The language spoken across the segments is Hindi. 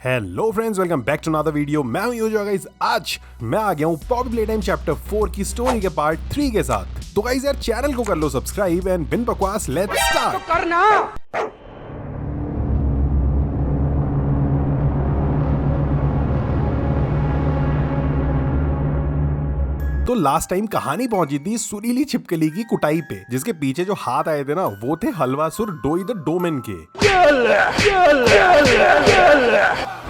Hello friends, welcome back to another video. मैं हूं यूजो गाइस। आज मैं आ गया हूं पॉपी प्लेटाइम चैप्टर 4 की स्टोरी के पार्ट 3 के साथ। तो गाइस यार, चैनल को कर लो सब्सक्राइब एंड बिन बकवास लेट्स स्टार्ट। तो करना। तो लास्ट टाइम कहानी पहुंची थी सुरीली छिपकली की कुटाई पे, जिसके पीछे जो हाथ आए थे ना, वो थे हलवासुर डोई द डोमेन के।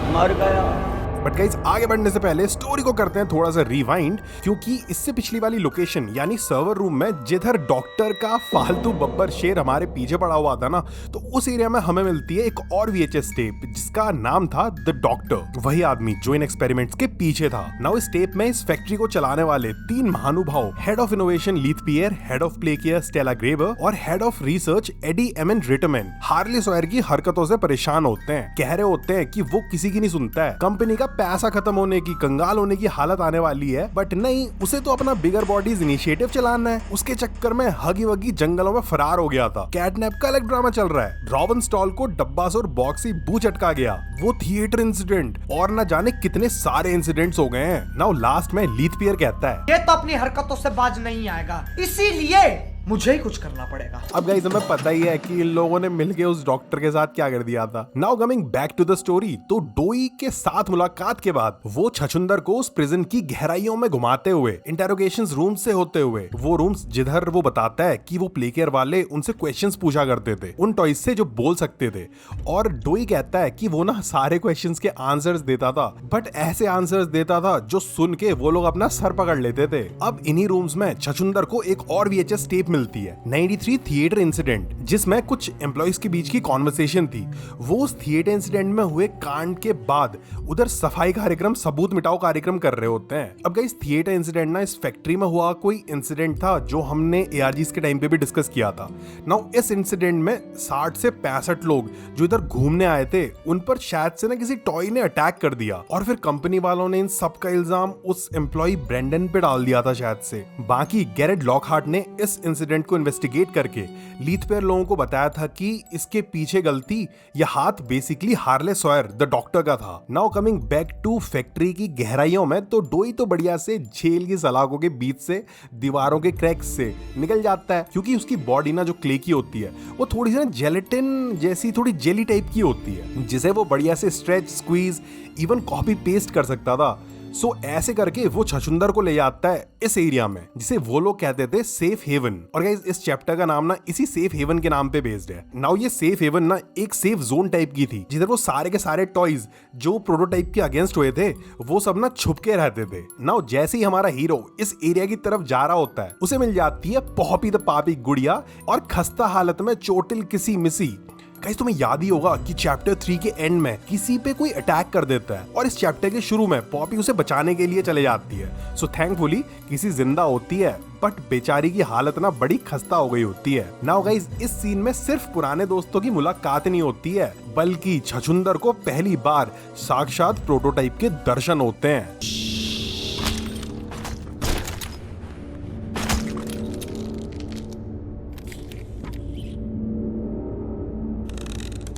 मर गया। बट गाइस, आगे बढ़ने से पहले स्टोरी को करते हैं थोड़ा सा रिवाइंड, क्योंकि इससे पिछली वाली लोकेशन यानी सर्वर रूम में जिधर डॉक्टर का फालतू बब्बर शेर हमारे पीछे पड़ा हुआ था ना, तो उस एरिया में हमें मिलती है एक और VHS टेप जिसका नाम था द डॉक्टर, वही आदमी जो इन एक्सपेरिमेंट्स के पीछे था। नाउ इस टेप में इस फैक्ट्री को चलाने वाले 3 महानुभाव, head of innovation Leith Pier, head of play care Stella Graeber और हेड ऑफ रिसर्च एडी एमन रिटमैन, हार्ले सॉयर की हरकतों से परेशान होते हैं। कह रहे होते हैं कि वो किसी की नहीं सुनता है, कंपनी का पैसा खत्म होने की, कंगाल होने की हालत आने वाली है, बट नहीं, उसे तो अपना बिगर बॉडीज इनिशिएटिव चलाना है। उसके चक्कर में हगी वगी जंगलों में फरार हो गया था। कैटनैप का अलग ड्रामा चल रहा है। रॉबिन स्टॉल को डब्बा से और बॉक्स से बू चटका गया, वो थिएटर इंसिडेंट, और न जाने कितने सारे इंसिडेंट्स हो गए हैं। नाउ लास्ट में लीथ पियर कहता है, ये तो अपनी हरकतों से बाज नहीं आएगा, इसीलिए मुझे ही कुछ करना पड़ेगा। अब गाइस, हमें पता ही है कि इन लोगों ने मिलके उस डॉक्टर के साथ क्या कर दिया था। Now coming back to the story, तो डोई के साथ मुलाकात के बाद वो छछुंदर को उस प्रिजन की गहराइयों में घुमाते हुए इंटेरोगेशंस रूम से होते हुए वो रूम्स जिधर वो बताता है कि वो प्ले केयर वाले उनसे क्वेश्चंस पूछा करते थे, उन टॉयज से जो बोल सकते थे। और डोई कहता है कि वो ना सारे क्वेश्चंस के आंसर्स देता था, बट ऐसे आंसर्स देता था जो सुन के वो लोग अपना सर पकड़ लेते थे। अब इन्हीं रूम्स में छछुंदर को एक और VHS टेप मिलती है, 93 थिएटर इंसिडेंट, जिसमें कुछ एम्प्लॉइज के बीच की कॉन्वर्सेशन थी। वो उस थिएटर इंसिडेंट में हुए कांड के बाद उधर सफाई कार्यक्रम, सबूत मिटाओ कार्यक्रम कर रहे होते हैं। अब गाइस, थिएटर इंसिडेंट ना इस फैक्ट्री में हुआ कोई इंसिडेंट था जो हमने ARGs के टाइम पे भी डिस्कस किया था। नाउ इस इंसिडेंट में 60 से 65 लोग जो इधर घूमने आए थे, उन पर शायद से ना किसी टॉय ने अटैक कर दिया, और फिर कंपनी वालों ने इन सब का इल्जाम उस एम्प्लॉय ब्रेंडन पे डाल दिया था शायद से। बाकी गैरेट लॉकहार्ट ने इस इंसिडेंट को इन्वेस्टिगेट करके लीथ पेयर लोगों को बताया था कि इसके पीछे गलती या हाथ basically Harley Sawyer the doctor का था। Now coming back to factory की गहराइयों में, तो डोई तो बढ़िया से झेल की सलाखों के बीच से दीवारों के क्रैक्स से निकल जाता है, क्योंकि उसकी बॉडी ना जो क्ले की होती है वो थोड़ी सी ना जेलेटिन जैसी, थोड़ी जेली टाइप की होती है, जिसे वो बढ़िया से stretch, squeeze, even copy paste कर सकता था। सो ऐसे करके वो छछुंदर को ले जाता है इस एरिया में, जिसे वो लोग कहते थे सेफ हेवन। और गाइस, इस चैप्टर का नाम ना इसी सेफ हेवन के नाम पे बेस्ड है। नाउ ये सेफ हेवन ना एक सेफ जोन टाइप की थी, जिधर वो सारे के सारे टॉयज जो प्रोटोटाइप के अगेंस्ट हुए थे वो सब ना छुप के रहते थे। नाउ जैसे ही हमारा हीरो इस एरिया की तरफ जा रहा होता है, उसे मिल जाती है पॉपी द पापी गुड़िया, और खस्ता हालत में चोटिल किसी मिसी। गाइस, तुम्हें याद ही होगा कि चैप्टर 3 के एंड में किसी पे कोई अटैक कर देता है, और इस चैप्टर के शुरू में पॉपी उसे बचाने के लिए चले जाती है। सो थैंकफुली किसी जिंदा होती है, बट बेचारी की हालत ना बड़ी खस्ता हो गई होती है। नाउ गाइस, इस सीन में सिर्फ पुराने दोस्तों की मुलाकात नहीं होती है, बल्कि छछुंदर को पहली बार साक्षात प्रोटोटाइप के दर्शन होते हैं।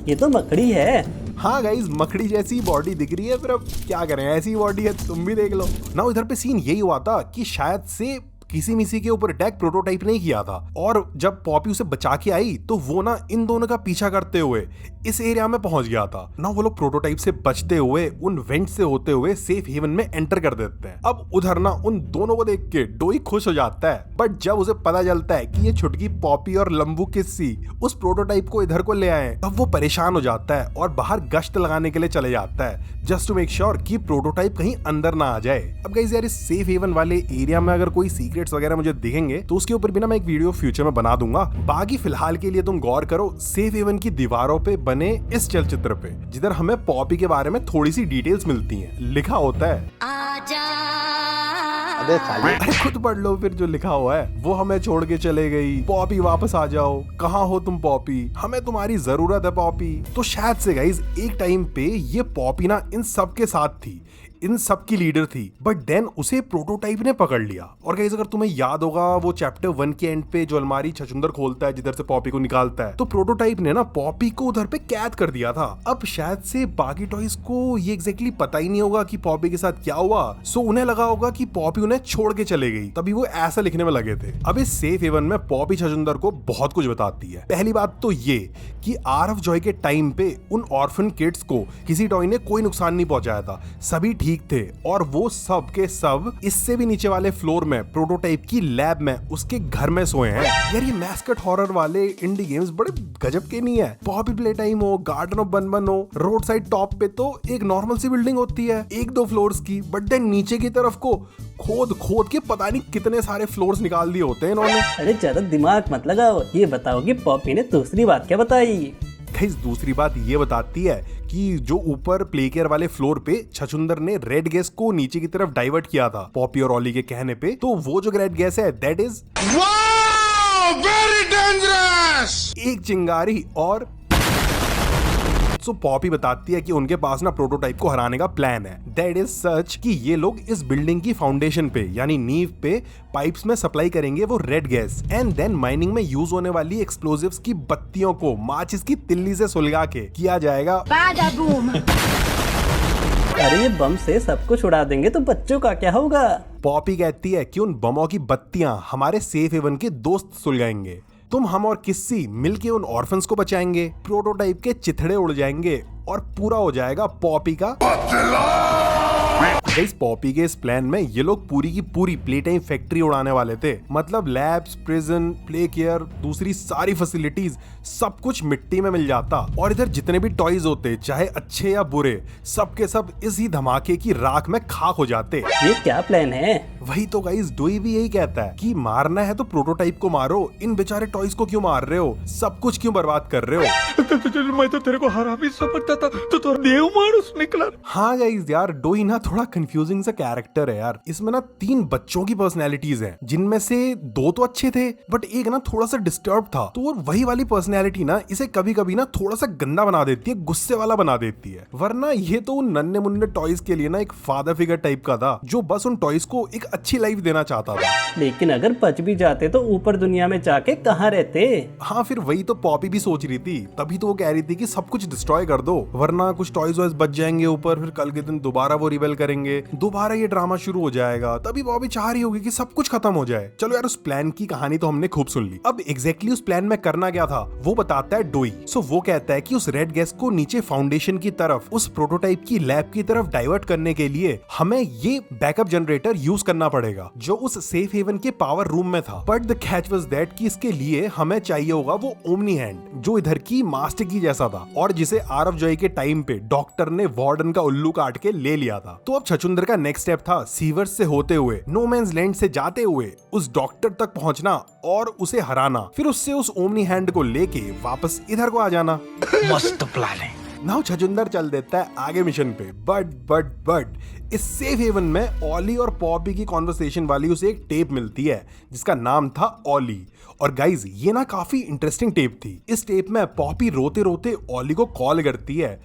ये तो मकड़ी है। हाँ गाइस, मकड़ी जैसी बॉडी दिख रही है, फिर अब क्या करें, ऐसी बॉडी है, तुम भी देख लो ना। इधर पे सीन यही हुआ था कि शायद से किसी मिसी के ऊपर अटैक प्रोटोटाइप नहीं किया था, और जब पॉपी उसे बचा के आई तो वो ना इन दोनों का पीछा करते हुए इस एरिया में पहुंच गया था। ना वो लोग प्रोटोटाइप से बचते हुए उन वेंट से होते हुए सेफ हेवन में एंटर कर देते हैं। अब उधर ना उन दोनों को देख के डोई खुश हो जाता है, बट जब उसे पता चलता है कि ये छुटकी पॉपी और लंबू किस्सी उस प्रोटोटाइप को इधर को ले आए, तब वो परेशान हो जाता है और बाहर गश्त लगाने के लिए चले जाता है, जस्ट टू मेक श्योर कि प्रोटोटाइप कहीं अंदर ना आ जाए। अब गाइस यार, इस सेफ हेवन वाले एरिया में अगर कोई सीक्रेट्स वगैरह मुझे दिखेंगे तो उसके ऊपर भी ना मैं एक वीडियो फ्यूचर में बना दूंगा। बाकी फिलहाल के लिए तुम गौर करो सेफ हेवन की दीवारों पे बने इस चलचित्र पे, जिधर हमें पॉपी के बारे में थोड़ी सी डिटेल्स मिलती हैं। लिखा होता है, अरे खुद पढ़ लो फिर जो लिखा हुआ है। वो हमें छोड़ के चले गई, पॉपी वापस आ जाओ, कहाँ हो तुम पॉपी, हमें तुम्हारी जरूरत है पॉपी। तो शायद से गाइस एक टाइम पे ये पॉपी ना इन सब के साथ थी, इन सब की लीडर थी, बट देन उसे प्रोटोटाइप ने पकड़ लिया। और गाइस अगर तुम्हें याद होगा वो चैप्टर 1 के एंड पे जो अलमारी छछुंदर खोलता है जिधर से पॉपी को निकालता है, तो प्रोटोटाइप ने ना पॉपी को उधर पे कैद कर दिया था। अब शायद से बाकी टॉयज को ये एग्जैक्टली पता ही नहीं होगा कि पॉपी के साथ क्या हुआ, सो उन्हें लगा होगा कि पॉपी उन्हें छोड़ के चले गई, तभी वो ऐसा लिखने में लगे थे। अब इस सेफ हेवन में पॉपी छछुंदर को बहुत कुछ बताती है। पहली बात तो ये कि आरफ जॉय के टाइम पे उन ऑर्फन किड्स को किसी टॉय ने कोई नुकसान नहीं पहुंचाया था, सभी ठीक थे, और वो सब के सब इससे भी नीचे वाले फ्लोर में प्रोटोटाइप की लैब में उसके घर में सोए हैं। यार ये मैस्कट हॉरर वाले इंडी गेम्स बड़े गजब के नहीं है। पॉपी प्ले टाइम हो, गार्डन ऑफ बन हो, रोड साइड टॉप पे तो एक नॉर्मल सी बिल्डिंग होती है 1-2 फ्लोर्स की, बट देन नीचे की तरफ को खोद खोद के पता नहीं कितने सारे फ्लोर्स निकाल दिए होते हैं इन्होंने। अरे ज्यादा दिमाग मत लगाओ, ये बताओ कि पॉपी ने दूसरी बात क्या बताई? गाइस दूसरी बात ये बताती है कि जो ऊपर प्ले केयर वाले फ्लोर पे छछुंदर ने रेड गैस को नीचे की तरफ डाइवर्ट किया था पॉपी और ऑली के कहने पे, तो वो जो रेड गैस है दैट इज वेरी डेंजरस, एक चिंगारी। और सो पॉपी बताती है कि उनके पास ना प्रोटोटाइप को हराने का प्लान है, दैट इज सच कि ये लोग इस बिल्डिंग की फाउंडेशन पे यानी नींव पे पाइप्स में सप्लाई करेंगे वो red gas, and then mining में यूज होने वाली एक्सप्लोजिव्स की बत्तियों को माचिस की तिल्ली से सुलगा के किया जाएगा। अरे ये बम से सब कुछ उड़ा देंगे तो बच्चों का क्या होगा? पॉपी कहती है कि उन बमों की बत्तियां हमारे सेफ हेवन के दोस्त सुलगाएंगे, तुम हम और किस्सी मिलके उन ऑर्फन्स को बचाएंगे, प्रोटोटाइप के चिथड़े उड़ जाएंगे और पूरा हो जाएगा पॉपी का। इस पॉपी के इस प्लान में ये लोग पूरी की पूरी प्ले टाइम फैक्ट्री उड़ाने वाले थे, मतलब लैब्स, प्रिजन, प्ले केयर, दूसरी सारी फैसिलिटीज सब कुछ मिट्टी में मिल जाता, और इधर जितने भी टॉयज होते चाहे अच्छे या बुरे सब के सब इसी धमाके की राख में खाक हो जाते। ये क्या प्लान है? वही तो गाइस डोई भी यही कहता है कि मारना है तो प्रोटोटाइप को मारो, इन बेचारे टॉयज को क्यों मार रहे हो, सब कुछ क्यों बर्बाद कर रहे हो। मैं तो तेरे को हरामी समझता था, तो देव मानुस निकला। हाँ गाइस यार डोई ना थोड़ा कंफ्यूजिंग सा कैरेक्टर है यार। इसमें ना 3 बच्चों की पर्सनैलिटीज हैं, जिनमें से 2 तो अच्छे थे बट एक ना थोड़ा सा डिस्टर्ब था, तो वही वाली पर्सनैलिटी ना इसे कभी कभी ना थोड़ा सा गंदा बना देती है, गुस्से वाला बना देती है। वरना ये तो उन नन्हे मुन्ने टॉयज के लिए ना एक फादर फिगर टाइप का था जो बस उन टॉयज को एक अच्छी लाइफ देना चाहता था। लेकिन अगर बच भी जाते तो ऊपर दुनिया में जाके कहाँ रहते? हाँ फिर वही तो पॉपी भी सोच रही थी, तभी तो वो कह रही थी कि सब कुछ डिस्ट्रॉय कर दो, वरना कुछ टॉयज वॉयज बच जाएंगे ऊपर, फिर कल के दिन दोबारा वो रिबेल करेंगे, दोबारा ये ड्रामा शुरू हो जाएगा। तभी बॉबी चाह रही होगी कि सब कुछ खत्म हो जाए। चलो यार उस प्लान की कहानी तो हमने खूब सुन ली, अब एग्जैक्टली उस प्लान में करना क्या था वो बताता है डोई। सो वो कहता है कि उस रेड गैस को नीचे फाउंडेशन की तरफ उस प्रोटोटाइप की लैब की तरफ डाइवर्ट करने के लिए हमें ये बैकअप जनरेटर यूज करना पड़ेगा जो उस सेफ हेवन के पावर रूम में था। But the catch was that कि इसके लिए हमें चाहिए होगा वो ओमनी हैंड जो इधर की मास्टर की जैसा था, और जिसे आरफ जॉय के टाइम पे डॉक्टर ने वार्डन का उल्लू काट के ले लिया था। तो अब छछुंदर का नेक्स्ट स्टेप था सीवर्स से होते हुए नो मैंस लैंड से जाते हुए उस डॉक्टर तक पहुंचना और उसे हराना, फिर उससे उस ओमनी हैंड को लेके वापस इधर को आ जाना। मस्त प्लान है। नाउ छछुंदर चल देता है आगे मिशन पे, बट इस सेफ हेवन में ऑली और पॉपी की कॉन्वर्सेशन वाली उसे एक टेप मिलती है जिसका नाम था ऑली। और गाइज ये ना काफी इंटरेस्टिंग टेप थी। इस टेप में पॉपी रोते रोते ऑली को कॉल करती है।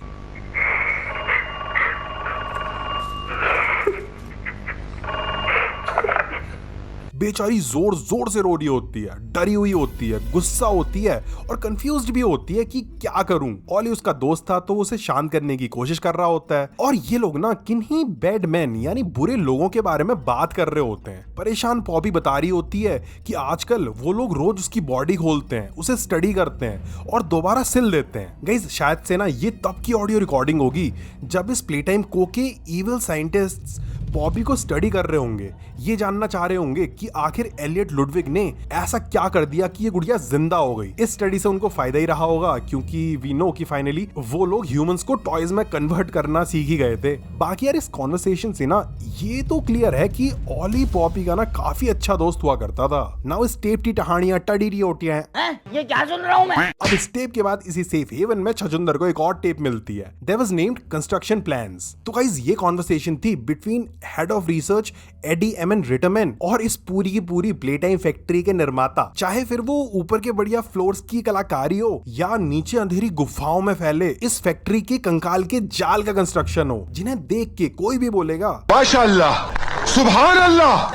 बेचारी जोर जोर से रो रही होती है, डरी हुई होती है, गुस्सा होती है और कंफ्यूज्ड भी होती है कि क्या करूं। ऑली उसका दोस्त था तो उसे शांत करने की कोशिश कर रहा होता है, और ये लोग ना किन्हीं बैड मैन यानी बुरे लोगों के बारे में बात कर रहे होते हैं। परेशान पॉपी बता रही होती है कि आजकल वो लोग रोज उसकी बॉडी खोलते हैं, उसे स्टडी करते हैं और दोबारा सिल देते हैं। गाइस शायद से ना ये तब की ऑडियो रिकॉर्डिंग होगी जब इस प्ले टाइम को के इविल साइंटिस्ट्स पॉपी को स्टडी कर रहे होंगे, ये जानना चाह रहे होंगे कि आखिर एलियट लुडविग ने ऐसा क्या कर दिया कि ये गुड़िया जिंदा हो गई। इस स्टडी से उनको फायदा ही रहा होगा क्योंकि वी नो कि फाइनली वो लोग ह्यूमंस को टॉयज में कन्वर्ट करना सीख ही गए थे। बाकी यार इस कॉन्वर्सेशन से ना ये तो क्लियर है कि ऑली पॉपी का ना काफी अच्छा दोस्त हुआ करता था। नाउ इस टेप की कहानियां टडी होतियां हैं। ये क्या सुन रहा हूँ मैं? अब इस टेप के बाद इसी सेफ हेवन में छछुंदर को एक और टेप मिलती है, that was named construction plans. तो गाइस ये कॉन्वर्सेशन थी between head of research Eddie M N Ritman और इस पूरी की पूरी प्ले टाइम फैक्ट्री के निर्माता, चाहे फिर वो ऊपर के बढ़िया फ्लोर्स की कलाकारी हो या नीचे अंधेरी गुफाओं में फैले इस फैक्ट्री के कंकाल के जाल का कंस्ट्रक्शन हो, जिन्हें देख के कोई भी बोलेगा माशाअल्लाह, सुभान अल्लाह,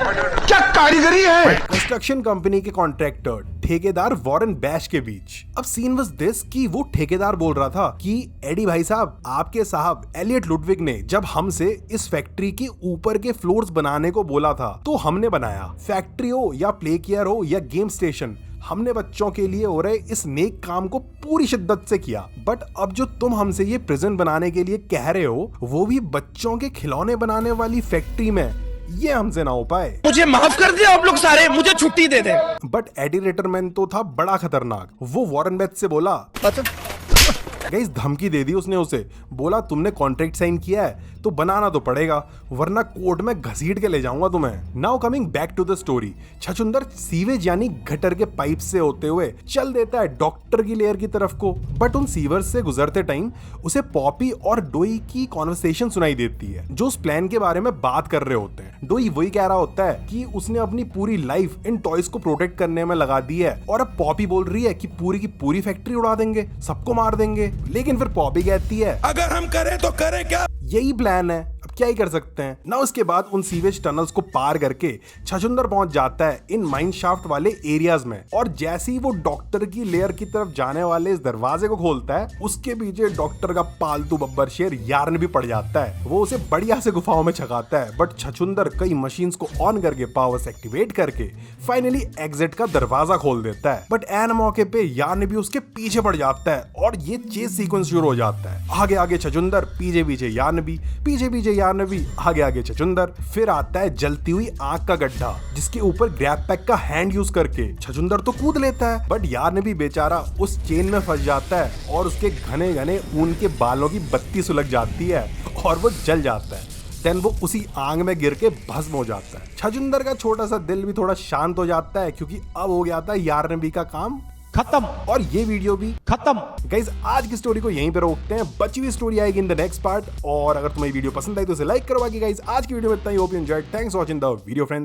क्या कारीगरी है। कंस्ट्रक्शन कंपनी के कॉन्ट्रैक्टर ठेकेदार वॉरेन बैश के बीच अब सीन वाज दिस कि वो ठेकेदार बोल रहा था कि एडी भाई साहब, आपके साहब एलियट लुडविग ने जब हमसे इस फैक्ट्री के ऊपर के फ्लोर्स बनाने को बोला था तो हमने बनाया। फैक्ट्री हो या प्ले केयर हो या गेम स्टेशन, हमने बच्चों के लिए हो रहे इस नेक काम को पूरी शिद्दत से किया। बट अब जो तुम हमसे ये प्रिजन बनाने के लिए कह रहे हो, वो भी बच्चों के खिलौने बनाने वाली फैक्ट्री में, ये हमसे ना हो पाए। मुझे माफ कर दे आप लोग सारे, मुझे छुट्टी दे दे। बट एडी रिटरमैन तो था बड़ा खतरनाक। वो वॉरेन बेथ से बोला, गाइस धमकी दे दी उसने उसे, बोला तुमने कॉन्ट्रैक्ट साइन किया है तो बनाना तो पड़ेगा, वरना कोर्ट में घसीट के ले जाऊंगा तुम्हें। Now coming back to the story, छछुंदर सीवेज यानी गटर के पाइप से होते हुए चल देता है डॉक्टर की लेयर की तरफ को। बट उन सीवर्स से गुजरते टाइम उसे पॉपी और डोई की कॉन्वर्सेशन सुनाई देती है, जो उस प्लान के बारे में बात कर रहे होते हैं। डोई वही कह रहा होता है कि उसने अपनी पूरी लाइफ इन टॉयज को प्रोटेक्ट करने में लगा दी है, और अब पॉपी बोल रही है कि पूरी की पूरी फैक्ट्री उड़ा देंगे, सबको मार देंगे। लेकिन फिर पॉपी कहती है, अगर हम करें तो करें क्या, यही प्लान है, अब क्या ही कर सकते हैं ना। उसके बाद उन सीवेज टनल्स को पार करके छछुंदर पहुंच जाता है इन माइन शाफ्ट वाले एरियाज में, और जैसे ही वो डॉक्टर की लेयर की तरफ जाने वाले इस दरवाजे को खोलता है, उसके पीछे डॉक्टर का पालतू बब्बर शेर यार्न भी पड़ जाता है। वो उसे बढ़िया से गुफाओं में छकाता है, बट छछुंदर कई मशीन्स को ऑन करके पावर्स एक्टिवेट करके फाइनली एग्जिट का दरवाजा खोल देता है। बट एन मौके पे यार्न भी उसके पीछे पड़ जाता है और ये चेस सीक्वेंस शुरू हो जाता है। आगे आगे छछुंदर, पीछे पीछे यार्न भी, पीछे पीछे यार्न भी, आगे आगे छछुंदर। फिर आता है जलती हुई आग का गड्ढा, जिसके ऊपर ग्रैब पैक का हैंड यूज करके छछुंदर तो कूद लेता है, बट यार्न भी बेचारा उस चेन में फंस जाता है और उसके घने घने ऊन के बालों की बत्ती सुलग जाती है और वो जल जाता है। देन वो उसी आग में गिर के भस्म हो जाता है। छछुंदर का छोटा सा दिल भी थोड़ा शांत हो जाता है, क्योंकि अब हो गया था यार्न का काम खत्म, और ये वीडियो भी खत्म। गाइस आज की स्टोरी को यहीं पे रोकते हैं, बची हुई स्टोरी आएगी इन द नेक्स्ट पार्ट। और अगर तुम्हें वीडियो पसंद आई तो इसे लाइक करो। बाकी गाइस आज की वीडियो में इतना ही। Hope you enjoyed. Thanks for watching the video friends.